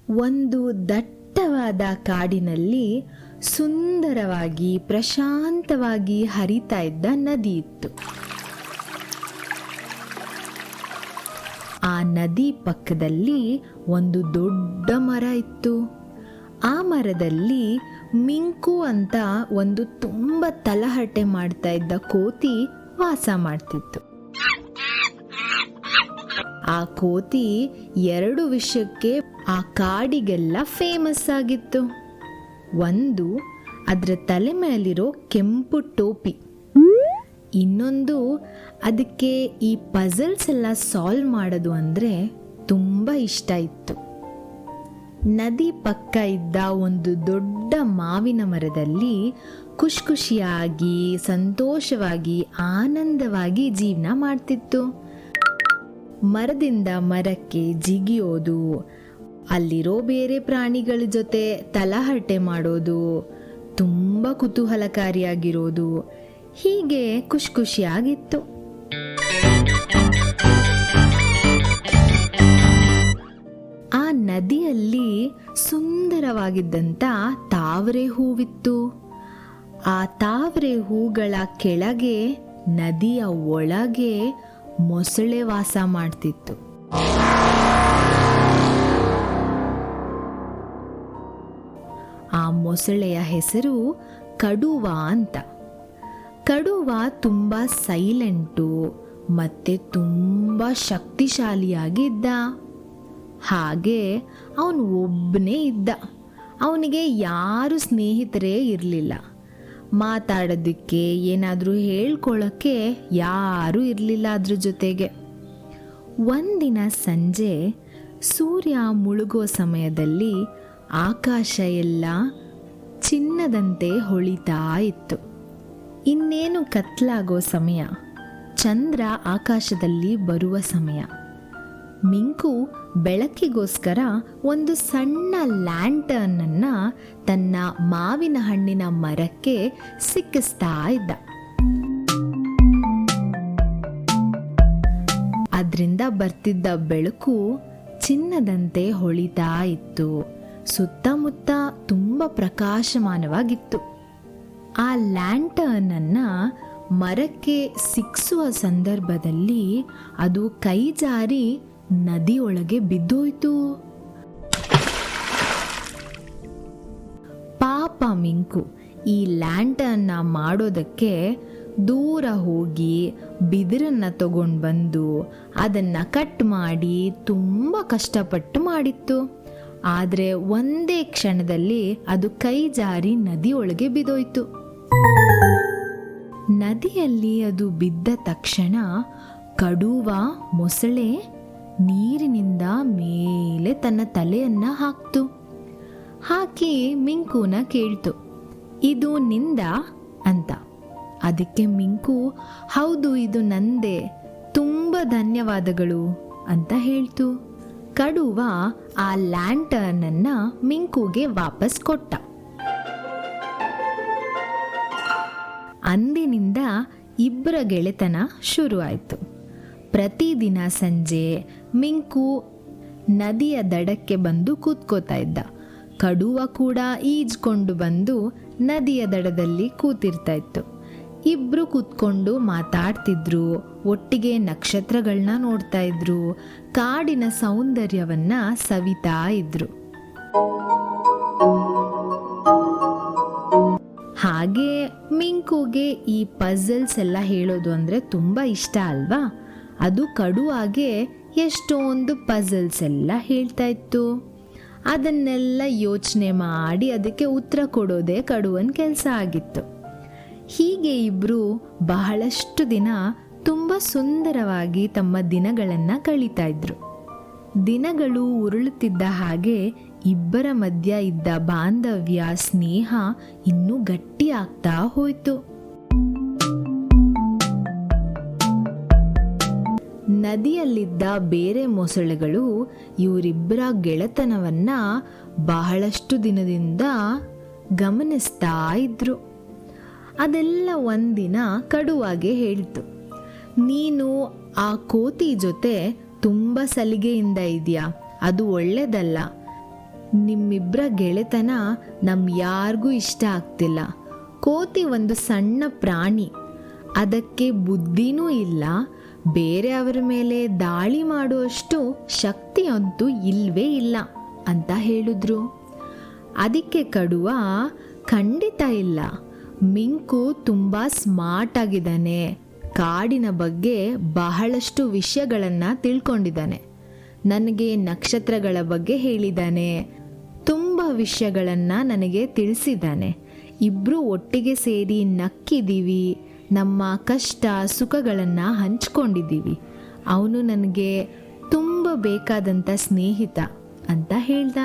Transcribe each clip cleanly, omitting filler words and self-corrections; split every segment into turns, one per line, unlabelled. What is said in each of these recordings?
ಒಂದು ದಟ್ಟವಾದ ಕಾಡಿನಲ್ಲಿ ಸುಂದರವಾಗಿ ಪ್ರಶಾಂತವಾಗಿ ಹರಿತಾ ಇದ್ದ ನದಿ ಇತ್ತು. ಆ ನದಿ ಪಕ್ಕದಲ್ಲಿ ಒಂದು ದೊಡ್ಡ ಮರ ಇತ್ತು. ಆ ಮರದಲ್ಲಿ ಮಿಂಕು ಅಂತ ಒಂದು ತುಂಬ ತಲಹರಟೆ ಮಾಡ್ತಾ ಇದ್ದ ಕೋತಿ ವಾಸ ಮಾಡ್ತಿತ್ತು. ಆ ಕೋತಿ 2 ವಿಷಯಕ್ಕೆ ಆ ಕಾಡಿಗೆಲ್ಲ ಫೇಮಸ್ ಆಗಿತ್ತು. ಒಂದು, ಅದರ ತಲೆ ಮೇಲಿರೋ ಕೆಂಪು ಟೋಪಿ. ಇನ್ನೊಂದು, ಅದಕ್ಕೆ ಈ ಪಜಲ್ಸ್ ಎಲ್ಲ ಸಾಲ್ವ್ ಮಾಡೋದು ಅಂದರೆ ತುಂಬ ಇಷ್ಟ ಇತ್ತು. ನದಿ ಪಕ್ಕ ಇದ್ದ ಒಂದು ದೊಡ್ಡ ಮಾವಿನ ಮರದಲ್ಲಿ ಖುಷಿಯಾಗಿ ಸಂತೋಷವಾಗಿ ಆನಂದವಾಗಿ ಜೀವನ ಮಾಡ್ತಿತ್ತು. ಮರದಿಂದ ಮರಕ್ಕೆ ಜಿಗಿಯೋದು, ಅಲ್ಲಿರೋ ಬೇರೆ ಪ್ರಾಣಿಗಳ ಜೊತೆ ತಲಹರಟೆ ಮಾಡೋದು, ತುಂಬ ಕುತೂಹಲಕಾರಿಯಾಗಿರೋದು, ಹೀಗೆ ಖುಷಿಯಾಗಿತ್ತು. ಆ ನದಿಯಲ್ಲಿ ಸುಂದರವಾಗಿದ್ದಂಥ ತಾವರೆ ಹೂವಿತ್ತು. ಆ ತಾವರೆ ಹೂಗಳ ಕೆಳಗೆ ನದಿಯ ಒಳಗೆ ಮೊಸಳೆ ವಾಸ ಮಾಡ್ತಿತ್ತು. ಆ ಮೊಸಳೆಯ ಹೆಸರು ಕಡುವ ಅಂತ. ಕಡುವ ತುಂಬ ಸೈಲೆಂಟು ಮತ್ತೆ ತುಂಬ ಶಕ್ತಿಶಾಲಿಯಾಗಿದ್ದ. ಹಾಗೆ ಅವನು ಒಬ್ಬನೇ ಇದ್ದ. ಅವನಿಗೆ ಯಾರು ಸ್ನೇಹಿತರೇ ಇರಲಿಲ್ಲ. ಮಾತಾಡೋದಕ್ಕೆ ಏನಾದರೂ ಹೇಳ್ಕೊಳ್ಳೋಕ್ಕೆ ಯಾರೂ ಇರಲಿಲ್ಲ ಅದ್ರ ಜೊತೆಗೆ. ಒಂದಿನ ಸಂಜೆ ಸೂರ್ಯ ಮುಳುಗೋ ಸಮಯದಲ್ಲಿ ಆಕಾಶ ಎಲ್ಲ ಚಿನ್ನದಂತೆ ಹೊಳಿತಾ ಇತ್ತು. ಇನ್ನೇನು ಕತ್ಲಾಗೋ ಸಮಯ, ಚಂದ್ರ ಆಕಾಶದಲ್ಲಿ ಬರುವ ಸಮಯ. ಮಿಂಕು ಬೆಳಕಿಗೋಸ್ಕರ ಒಂದು ಸಣ್ಣ ಲ್ಯಾಂಟರ್ನನ್ನು ತನ್ನ ಮಾವಿನ ಹಣ್ಣಿನ ಮರಕ್ಕೆ ಸಿಕ್ಕಿಸ್ತಾ ಇದ್ದ. ಅದರಿಂದ ಬರ್ತಿದ್ದ ಬೆಳಕು ಚಿನ್ನದಂತೆ ಹೊಳಿತಾ ಇತ್ತು. ಸುತ್ತಮುತ್ತ ತುಂಬ ಪ್ರಕಾಶಮಾನವಾಗಿತ್ತು. ಆ ಲ್ಯಾಂಟರ್ನನ್ನು ಮರಕ್ಕೆ ಸಿಕ್ಕಿಸುವ ಸಂದರ್ಭದಲ್ಲಿ ಅದು ಕೈ ಜಾರಿ ನದಿಯೊಳಗೆ ಬಿದ್ದೋಯ್ತು. ಪಾಪ ಮಿಂಕು ಈ ಲ್ಯಾಂಟರ್ನ ಮಾಡೋದಕ್ಕೆ ದೂರ ಹೋಗಿ ಬಿದಿರನ್ನ ತಗೊಂಡು ಬಂದು ಅದನ್ನು ಕಟ್ ಮಾಡಿ ತುಂಬ ಕಷ್ಟಪಟ್ಟು ಮಾಡಿತ್ತು. ಆದರೆ ಒಂದೇ ಕ್ಷಣದಲ್ಲಿ ಅದು ಕೈ ಜಾರಿ ನದಿಯೊಳಗೆ ಬಿದ್ದೋಯ್ತು. ನದಿಯಲ್ಲಿ ಅದು ಬಿದ್ದ ತಕ್ಷಣ ಕಡುವ ಮೊಸಳೆ ನೀರಿನಿಂದ ಮೇಲೆ ತನ್ನ ತಲೆಯನ್ನ ಹಾಕಿ ಮಿಂಕುನ ಕೇಳ್ತು, ಇದು ನಿಂದ ಅಂತ. ಅದಕ್ಕೆ ಮಿಂಕು, ಹೌದು ಇದು ನಂದೇ, ತುಂಬ ಧನ್ಯವಾದಗಳು ಅಂತ ಹೇಳ್ತು. ಕಡುವ ಆ ಲ್ಯಾಂಟರ್ನನ್ನ ಮಿಂಕುಗೆ ವಾಪಸ್ ಕೊಟ್ಟ. ಅಂದಿನಿಂದ ಇಬ್ಬರ ಗೆಳೆತನ ಶುರುವಾಯಿತು. ಪ್ರತಿದಿನ ಸಂಜೆ ಮಿಂಕು ನದಿಯ ದಡಕ್ಕೆ ಬಂದು ಕೂತ್ಕೋತಾ ಇದ್ದ. ಕಡುವ ಕೂಡ ಈಜ್ಕೊಂಡು ಬಂದು ನದಿಯ ದಡದಲ್ಲಿ ಕೂತಿರ್ತಾ ಇತ್ತು. ಇಬ್ರು ಕೂತ್ಕೊಂಡು ಮಾತಾಡ್ತಿದ್ರು, ಒಟ್ಟಿಗೆ ನಕ್ಷತ್ರಗಳನ್ನ ನೋಡ್ತಾ ಇದ್ರು, ಕಾಡಿನ ಸೌಂದರ್ಯವನ್ನ ಸವಿತಾ ಇದ್ರು. ಹಾಗೆ ಮಿಂಕುಗೆ ಈ ಪಜಲ್ಸ್ ಎಲ್ಲ ಹೇಳೋದು ಅಂದರೆ ತುಂಬ ಇಷ್ಟ ಅಲ್ವಾ? ಅದು ಕಡುವಾಗೆ ಎಷ್ಟೊಂದು ಪಜಲ್ಸ್ ಎಲ್ಲ ಹೇಳ್ತಾ ಇತ್ತು. ಅದನ್ನೆಲ್ಲ ಯೋಚನೆ ಮಾಡಿ ಅದಕ್ಕೆ ಉತ್ತರ ಕೊಡೋದೇ ಕಡುವನ ಕೆಲಸ ಆಗಿತ್ತು. ಹೀಗೆ ಇಬ್ಬರು ಬಹಳಷ್ಟು ದಿನ ತುಂಬ ಸುಂದರವಾಗಿ ತಮ್ಮ ದಿನಗಳನ್ನು ಕಳೀತಾ ಇದ್ರು. ದಿನಗಳು ಉರುಳುತ್ತಿದ್ದ ಹಾಗೆ ಇಬ್ಬರ ಮಧ್ಯ ಇದ್ದ ಬಾಂಧವ್ಯ, ಸ್ನೇಹ ಇನ್ನೂ ಗಟ್ಟಿ ಆಗ್ತಾ ಹೋಯ್ತು. ನದಿಯಲ್ಲಿದ್ದ ಬೇರೆ ಮೊಸಳೆಗಳು ಇವರಿಬ್ಬರ ಗೆಳೆತನವನ್ನ ಬಹಳಷ್ಟು ದಿನದಿಂದ ಗಮನಿಸ್ತಾ ಇದ್ರು. ಅದೆಲ್ಲ ಒಂದಿನ ಕಡುವಾಗೆ ಹೇಳಿತು, ನೀನು ಆ ಕೋತಿ ಜೊತೆ ತುಂಬ ಸಲಿಗೆಯಿಂದ ಇದೆಯಾ, ಅದು ಒಳ್ಳೆಯದಲ್ಲ. ನಿಮ್ಮಿಬ್ಬರ ಗೆಳೆತನ ಯಾರಿಗೂ ಇಷ್ಟ ಆಗ್ತಿಲ್ಲ. ಕೋತಿ ಒಂದು ಸಣ್ಣ ಪ್ರಾಣಿ, ಅದಕ್ಕೆ ಬುದ್ಧಿನೂ ಇಲ್ಲ, ಬೇರೆಯವರ ಮೇಲೆ ದಾಳಿ ಮಾಡುವಷ್ಟು ಶಕ್ತಿಯಂತೂ ಇಲ್ವೇ ಇಲ್ಲ ಅಂತ ಹೇಳಿದ್ರು. ಅದಕ್ಕೆ ಕಡುವ, ಖಂಡಿತ ಇಲ್ಲ, ಮಿಂಕು ತುಂಬ ಸ್ಮಾರ್ಟ್ ಆಗಿದ್ದಾನೆ, ಕಾಡಿನ ಬಗ್ಗೆ ಬಹಳಷ್ಟು ವಿಷಯಗಳನ್ನು ತಿಳ್ಕೊಂಡಿದ್ದಾನೆ, ನನಗೆ ನಕ್ಷತ್ರಗಳ ಬಗ್ಗೆ ಹೇಳಿದ್ದಾನೆ, ತುಂಬ ವಿಷಯಗಳನ್ನು ನನಗೆ ತಿಳಿಸಿದ್ದಾನೆ. ಇಬ್ಬರು ಒಟ್ಟಿಗೆ ಸೇರಿ ನಕ್ಕಿದ್ದೀವಿ, ನಮ್ಮ ಕಷ್ಟ ಸುಖಗಳನ್ನು ಹಂಚ್ಕೊಂಡಿದ್ದೀವಿ. ಅವನು ನನಗೆ ತುಂಬ ಬೇಕಾದಂಥ ಸ್ನೇಹಿತ ಅಂತ ಹೇಳ್ದ.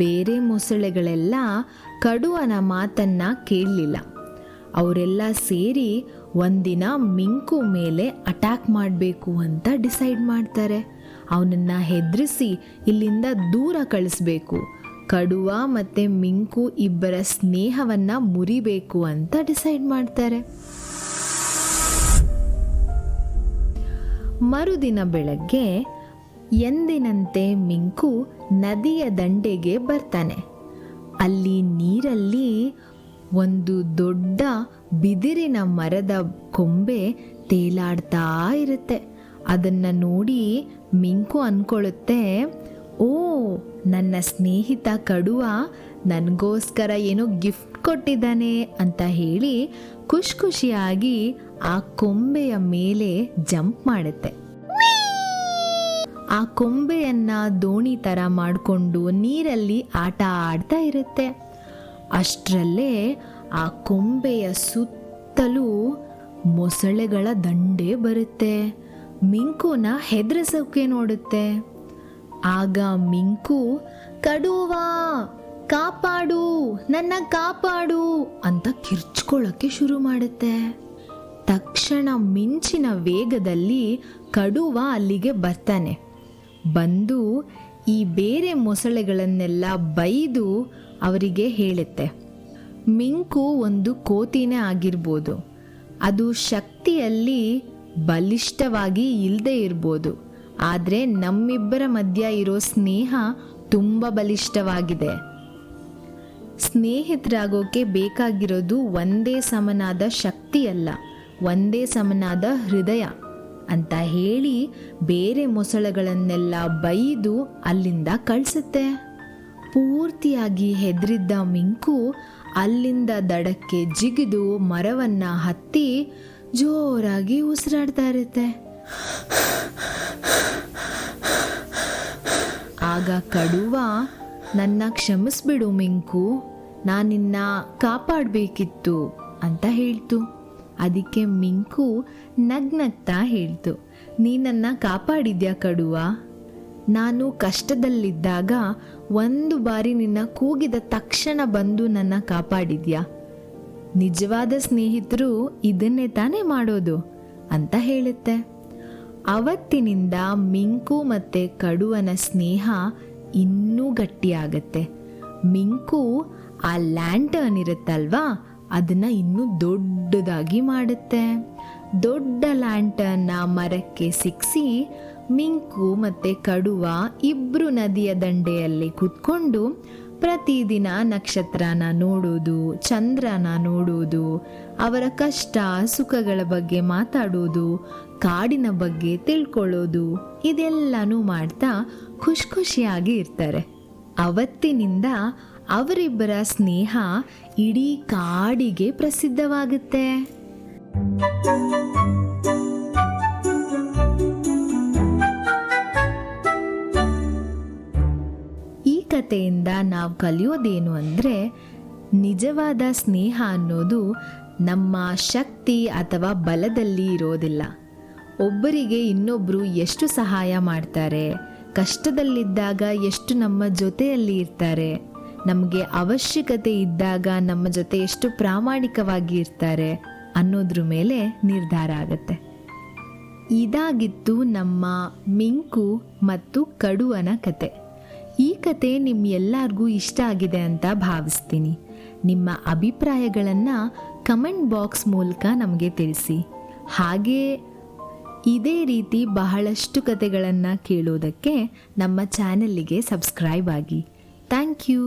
ಬೇರೆ ಮೊಸಳೆಗಳೆಲ್ಲ ಕಡುವನ ಮಾತನ್ನ ಕೇಳಲಿಲ್ಲ. ಅವರೆಲ್ಲ ಸೇರಿ ಒಂದಿನ ಮಿಂಕು ಮೇಲೆ ಅಟ್ಯಾಕ್ ಮಾಡಬೇಕು ಅಂತ ಡಿಸೈಡ್ ಮಾಡ್ತಾರೆ. ಅವನನ್ನು ಹೆದರಿಸಿ ಇಲ್ಲಿಂದ ದೂರ ಕಳಿಸ್ಬೇಕು, ಕಡುವ ಮತ್ತು ಮಿಂಕು ಇಬ್ಬರ ಸ್ನೇಹವನ್ನು ಮುರಿಬೇಕು ಅಂತ ಡಿಸೈಡ್ ಮಾಡ್ತಾರೆ. ಮರುದಿನ ಬೆಳಗ್ಗೆ ಎಂದಿನಂತೆ ಮಿಂಕು ನದಿಯ ದಂಡೆಗೆ ಬರ್ತಾನೆ. ಅಲ್ಲಿ ನೀರಲ್ಲಿ ಒಂದು ದೊಡ್ಡ ಬಿದಿರಿನ ಮರದ ಕೊಂಬೆ ತೇಲಾಡ್ತಾ ಇರುತ್ತೆ. ಅದನ್ನು ನೋಡಿ ಮಿಂಕು ಅಂದ್ಕೊಳ್ಳುತ್ತೆ, ಓ, ನನ್ನ ಸ್ನೇಹಿತ ಕಡುವ ನನಗೋಸ್ಕರ ಏನೋ ಗಿಫ್ಟ್ ಕೊಟ್ಟಿದ್ದಾನೆ ಅಂತ ಹೇಳಿ ಖುಷಿಯಾಗಿ ಆ ಕೊಂಬೆಯ ಮೇಲೆ ಜಂಪ್ ಮಾಡುತ್ತೆ. ಆ ಕೊಂಬೆಯನ್ನ ದೋಣಿ ಥರ ಮಾಡಿಕೊಂಡು ನೀರಲ್ಲಿ ಆಟ ಆಡ್ತಾ ಇರುತ್ತೆ. ಅಷ್ಟರಲ್ಲೇ ಆ ಕೊಂಬೆಯ ಸುತ್ತಲೂ ಮೊಸಳೆಗಳ ದಂಡೆ ಬರುತ್ತೆ. ಮಿಂಕುನ ಹೆದರಿಸೋಕೆ ನೋಡುತ್ತೆ. ಆಗ ಮಿಂಕು, ಕಡುವಾ, ಕಾಪಾಡು, ನನ್ನ ಕಾಪಾಡು ಅಂತ ಕಿರ್ಚ್ಕೊಳ್ಳೋಕ್ಕೆ ಶುರು ಮಾಡುತ್ತೆ. ತಕ್ಷಣ ಮಿಂಚಿನ ವೇಗದಲ್ಲಿ ಕಡುವ ಅಲ್ಲಿಗೆ ಬರ್ತಾನೆ. ಬಂದು ಈ ಬೇರೆ ಮೊಸಳೆಗಳನ್ನೆಲ್ಲ ಬೈದು ಅವರಿಗೆ ಹೇಳುತ್ತೆ, ಮಿಂಕು ಒಂದು ಕೋತಿನೇ ಆಗಿರ್ಬೋದು, ಅದು ಶಕ್ತಿಯಲ್ಲಿ ಬಲಿಷ್ಠವಾಗಿ ಇಲ್ಲದೆ ಇರ್ಬೋದು, ಆದರೆ ನಮ್ಮಿಬ್ಬರ ಮಧ್ಯ ಇರೋ ಸ್ನೇಹ ತುಂಬ ಬಲಿಷ್ಠವಾಗಿದೆ. ಸ್ನೇಹಿತರಾಗೋಕೆ ಬೇಕಾಗಿರೋದು ಒಂದೇ ಸಮನಾದ ಶಕ್ತಿಯಲ್ಲ, ಒಂದೇ ಸಮನಾದ ಹೃದಯ ಅಂತ ಹೇಳಿ ಬೇರೆ ಮೊಸಳೆಗಳನ್ನೆಲ್ಲ ಬೈದು ಅಲ್ಲಿಂದ ಕಳಿಸುತ್ತೆ. ಪೂರ್ತಿಯಾಗಿ ಹೆದರಿದ್ದ ಮಿಂಕು ಅಲ್ಲಿಂದ ದಡಕ್ಕೆ ಜಿಗಿದು ಮರವನ್ನು ಹತ್ತಿ ಜೋರಾಗಿ ಉಸಿರಾಡ್ತಾ ಇರುತ್ತೆ. ಆಗ ಕಡುವ, ನನ್ನ ಕ್ಷಮಿಸ್ಬಿಡು ಮಿಂಕು, ನಾನಿನ್ನ ಕಾಪಾಡಬೇಕಿತ್ತು ಅಂತ ಹೇಳ್ತು. ಅದಕ್ಕೆ ಮಿಂಕು ನಗ್ನಗ್ತಾ ಹೇಳ್ತು, ನೀನನ್ನ ಕಾಪಾಡಿದ್ಯಾ ಕಡುವ? ನಾನು ಕಷ್ಟದಲ್ಲಿದ್ದಾಗ ಒಂದು ಬಾರಿ ನಿನ್ನ ಕೂಗಿದ ತಕ್ಷಣ ಬಂದು ನನ್ನ ಕಾಪಾಡಿದ್ಯಾ? ನಿಜವಾದ ಸ್ನೇಹಿತರು ಇದನ್ನೇ ತಾನೇ ಮಾಡೋದು ಅಂತ ಹೇಳುತ್ತೆ. ಅವತ್ತಿನಿಂದ ಮಿಂಕು ಮತ್ತು ಕಡುವನ ಸ್ನೇಹ ಇನ್ನೂ ಗಟ್ಟಿಯಾಗತ್ತೆ. ಮಿಂಕು ಆ ಲ್ಯಾಂಟರ್ನ್ ಇರುತ್ತಲ್ವಾ, ಅದನ್ನು ಇನ್ನೂ ದೊಡ್ಡದಾಗಿ ಮಾಡುತ್ತೆ. ದೊಡ್ಡ ಲ್ಯಾಂಟರ್ನ ಮರಕ್ಕೆ ಸಿಕ್ಕಿಸಿ ಮಿಂಕು ಮತ್ತು ಕಡುವ ಇಬ್ಬರು ನದಿಯ ದಂಡೆಯಲ್ಲಿ ಕೂತ್ಕೊಂಡು ಪ್ರತಿದಿನ ನಕ್ಷತ್ರನ ನೋಡೋದು, ಚಂದ್ರನ ನೋಡೋದು, ಅವರ ಕಷ್ಟ ಸುಖಗಳ ಬಗ್ಗೆ ಮಾತಾಡೋದು, ಕಾಡಿನ ಬಗ್ಗೆ ತಿಳ್ಕೊಳ್ಳೋದು, ಇದೆಲ್ಲನೂ ಮಾಡ್ತಾ ಖುಷಿಯಾಗಿ ಇರ್ತಾರೆ. ಅವತ್ತಿನಿಂದ ಅವರಿಬ್ಬರ ಸ್ನೇಹ ಇಡೀ ಕಾಡಿಗೆ ಪ್ರಸಿದ್ಧವಾಗುತ್ತೆ. ಈ ಕಥೆಯಿಂದ ನಾವು ಕಲಿಯೋದೇನು ಅಂದರೆ, ನಿಜವಾದ ಸ್ನೇಹ ಅನ್ನೋದು ನಮ್ಮ ಶಕ್ತಿ ಅಥವಾ ಬಲದಲ್ಲಿ ಇರೋದಿಲ್ಲ. ಒಬ್ಬರಿಗೆ ಇನ್ನೊಬ್ಬರು ಎಷ್ಟು ಸಹಾಯ ಮಾಡ್ತಾರೆ, ಕಷ್ಟದಲ್ಲಿದ್ದಾಗ ಎಷ್ಟು ನಮ್ಮ ಜೊತೆಯಲ್ಲಿ ಇರ್ತಾರೆ, ನಮಗೆ ಅವಶ್ಯಕತೆ ಇದ್ದಾಗ ನಮ್ಮ ಜೊತೆ ಎಷ್ಟು ಪ್ರಾಮಾಣಿಕವಾಗಿ ಇರ್ತಾರೆ ಅನ್ನೋದ್ರ ಮೇಲೆ ನಿರ್ಧಾರ ಆಗುತ್ತೆ. ಇದಾಗಿತ್ತು ನಮ್ಮ ಮಿಂಕು ಮತ್ತು ಕಡುವನ ಕತೆ. ಈ ಕತೆ ನಿಮ್ಮೆಲ್ಲರಿಗೂ ಇಷ್ಟ ಆಗಿದೆ ಅಂತ ಭಾವಿಸ್ತೀನಿ. ನಿಮ್ಮ ಅಭಿಪ್ರಾಯಗಳನ್ನು ಕಮೆಂಟ್ ಬಾಕ್ಸ್ ಮೂಲಕ ನಮಗೆ ತಿಳಿಸಿ. ಹಾಗೇ ಇದೇ ರೀತಿ ಬಹಳಷ್ಟು ಕತೆಗಳನ್ನು ಕೇಳೋದಕ್ಕೆ ನಮ್ಮ ಚಾನೆಲ್ಲಿಗೆ ಸಬ್ಸ್ಕ್ರೈಬ್ ಆಗಿ. Thank you.